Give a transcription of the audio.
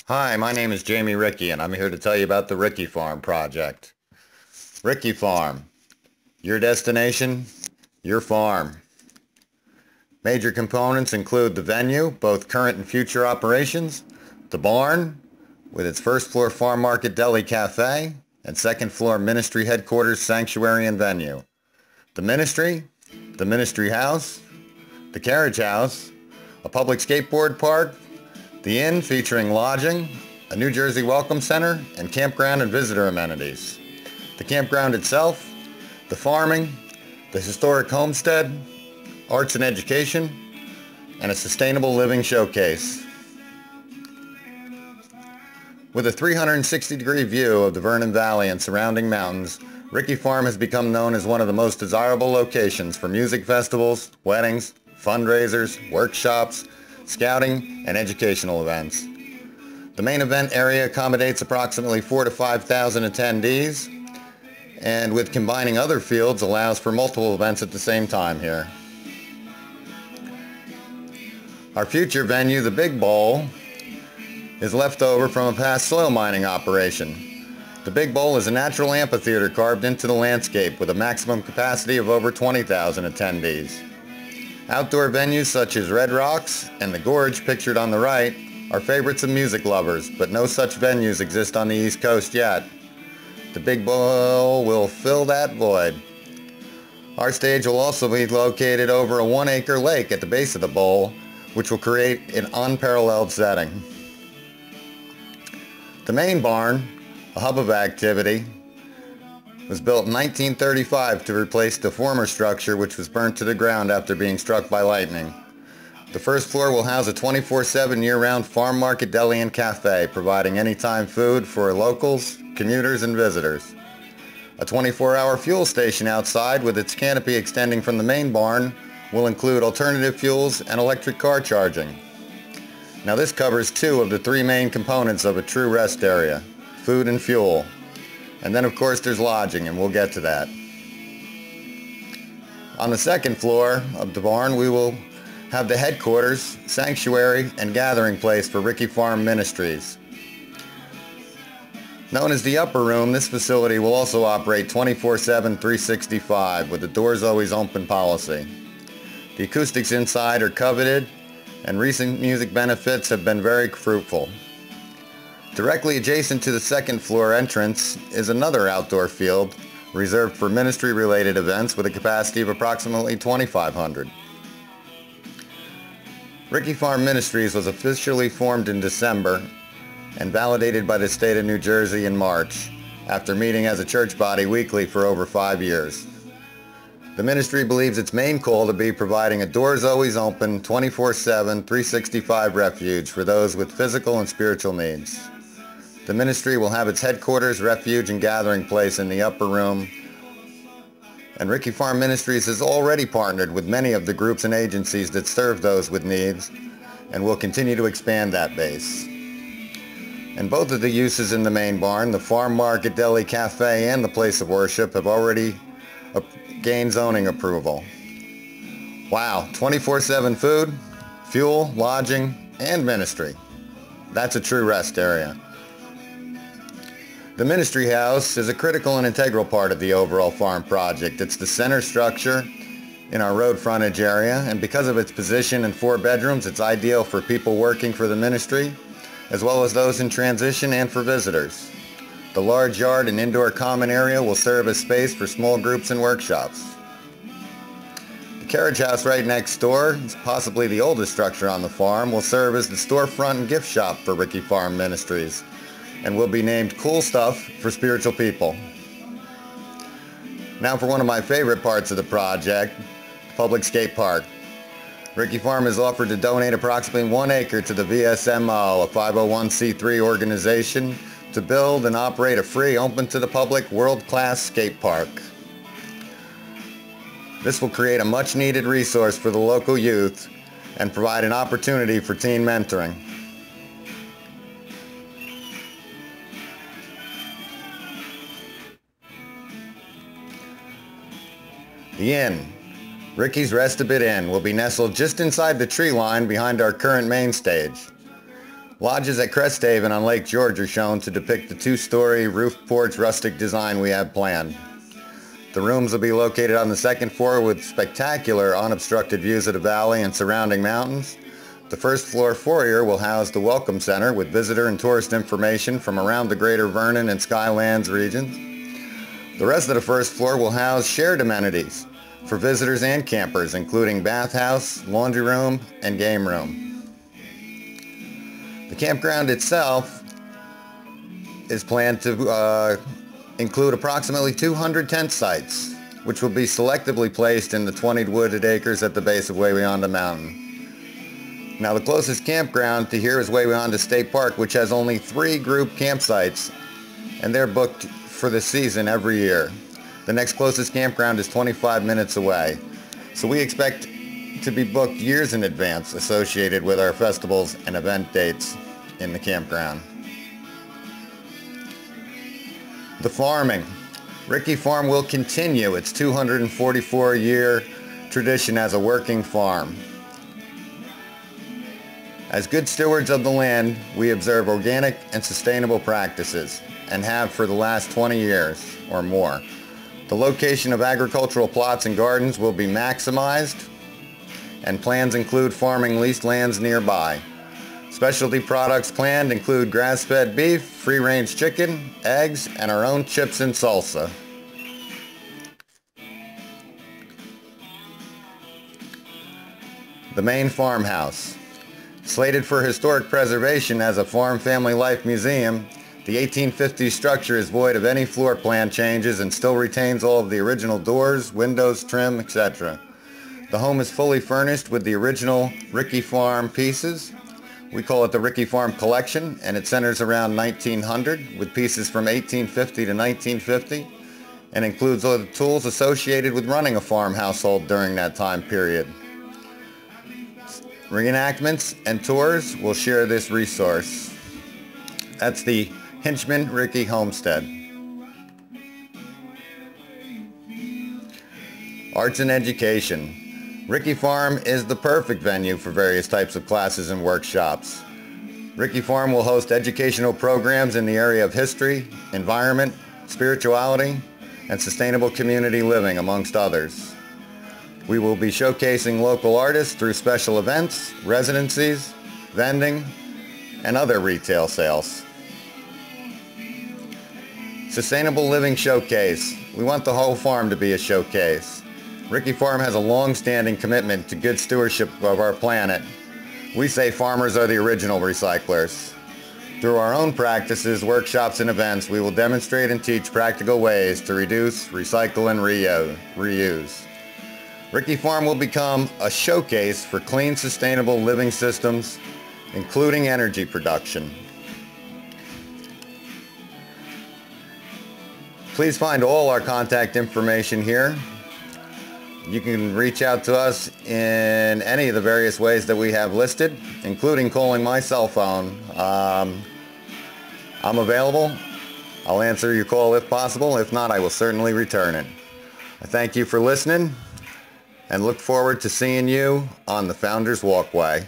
Hi, my name is Jamie Rickey, and I'm here to tell you about the RickeyFarm project. RickeyFarm, your destination, your farm. Major components include the venue, both current and future operations, the barn, with its first floor farm market deli cafe, and second floor ministry headquarters, sanctuary, and venue. The ministry house, the carriage house, a public skateboard park, the inn featuring lodging, a New Jersey welcome center, and campground and visitor amenities. The campground itself, the farming, the historic homestead, arts and education, and a sustainable living showcase. With a 360-degree view of the Vernon Valley and surrounding mountains, RickeyFarm has become known as one of the most desirable locations for music festivals, weddings, fundraisers, workshops, scouting, and educational events. The main event area accommodates approximately 4,000 to 5,000 attendees, and with combining other fields allows for multiple events at the same time here. Our future venue, the Big Bowl, is left over from a past soil mining operation. The Big Bowl is a natural amphitheater carved into the landscape with a maximum capacity of over 20,000 attendees. Outdoor venues such as Red Rocks and the Gorge, pictured on the right, are favorites of music lovers, but no such venues exist on the East Coast yet. The Big Bowl will fill that void. Our stage will also be located over a 1-acre lake at the base of the bowl, which will create an unparalleled setting. The main barn, a hub of activity, was built in 1935 to replace the former structure, which was burnt to the ground after being struck by lightning. The first floor will house a 24/7 year-round farm market deli and cafe, providing anytime food for locals, commuters, and visitors. A 24-hour fuel station outside with its canopy extending from the main barn will include alternative fuels and electric car charging. Now this covers two of the three main components of a true rest area, food and fuel. And then of course there's lodging, and we'll get to that. On the second floor of the barn we will have the headquarters, sanctuary, and gathering place for RickeyFarm Ministries. Known as the Upper Room, this facility will also operate 24/7, 365 with the doors always open policy. The acoustics inside are coveted, and recent music benefits have been very fruitful. Directly adjacent to the second floor entrance is another outdoor field reserved for ministry-related events with a capacity of approximately 2,500. RickeyFarm Ministries was officially formed in December and validated by the state of New Jersey in March, after meeting as a church body weekly for over 5 years. The ministry believes its main call to be providing a doors always open, 24/7, 365 refuge for those with physical and spiritual needs. The ministry will have its headquarters, refuge, and gathering place in the Upper Room, and RickeyFarm Ministries has already partnered with many of the groups and agencies that serve those with needs, and will continue to expand that base. And both of the uses in the main barn, the farm market, deli, cafe, and the place of worship, have already gained zoning approval. Wow, 24/7 food, fuel, lodging, and ministry. That's a true rest area. The ministry house is a critical and integral part of the overall farm project. It's the center structure in our road frontage area, and because of its position and 4 bedrooms, it's ideal for people working for the ministry, as well as those in transition and for visitors. The large yard and indoor common area will serve as space for small groups and workshops. The carriage house right next door, possibly the oldest structure on the farm, will serve as the storefront and gift shop for RickeyFarm Ministries, and will be named Cool Stuff for Spiritual People. Now for one of my favorite parts of the project, the public skate park. RickeyFarm has offered to donate approximately 1 acre to the VSMO, a 501c3 organization, to build and operate a free, open to the public, world-class skate park. This will create a much-needed resource for the local youth and provide an opportunity for teen mentoring. The inn, Rickey's Rest-A-Bit Inn, will be nestled just inside the tree line behind our current main stage. Lodges at Cresthaven on Lake George are shown to depict the two-story roof porch rustic design we have planned. The rooms will be located on the second floor with spectacular unobstructed views of the valley and surrounding mountains. The first floor foyer will house the Welcome Center with visitor and tourist information from around the greater Vernon and Skylands regions. The rest of the first floor will house shared amenities for visitors and campers, including bathhouse, laundry room, and game room. The campground itself is planned to include approximately 200 tent sites, which will be selectively placed in the 20 wooded acres at the base of Way Beyond the Mountain. Now, the closest campground to here is Way Beyond State Park, which has only 3 group campsites, and they're booked for the season every year. The next closest campground is 25 minutes away. So we expect to be booked years in advance associated with our festivals and event dates in the campground. The farming. RickeyFarm will continue its 244-year tradition as a working farm. As good stewards of the land, we observe organic and sustainable practices, and have for the last 20 years or more. The location of agricultural plots and gardens will be maximized, and plans include farming leased lands nearby. Specialty products planned include grass-fed beef, free-range chicken, eggs, and our own chips and salsa. The main farmhouse. Slated for historic preservation as a farm family life museum, the 1850s structure is void of any floor plan changes and still retains all of the original doors, windows, trim, etc. The home is fully furnished with the original RickeyFarm pieces. We call it the RickeyFarm Collection, and it centers around 1900 with pieces from 1850 to 1950 and includes all the tools associated with running a farm household during that time period. Reenactments and tours will share this resource. That's the Hinchman Rickey Homestead. Arts and education. RickeyFarm is the perfect venue for various types of classes and workshops. RickeyFarm will host educational programs in the area of history, environment, spirituality, and sustainable community living, amongst others. We will be showcasing local artists through special events, residencies, vending, and other retail sales. Sustainable Living Showcase. We want the whole farm to be a showcase. RickeyFarm has a long-standing commitment to good stewardship of our planet. We say farmers are the original recyclers. Through our own practices, workshops, and events, we will demonstrate and teach practical ways to reduce, recycle, and reuse. RickeyFarm will become a showcase for clean, sustainable living systems, including energy production. Please find all our contact information here. You can reach out to us in any of the various ways that we have listed, including calling my cell phone. I'm available. I'll answer your call if possible. If not, I will certainly return it. I thank you for listening and look forward to seeing you on the Founders Walkway.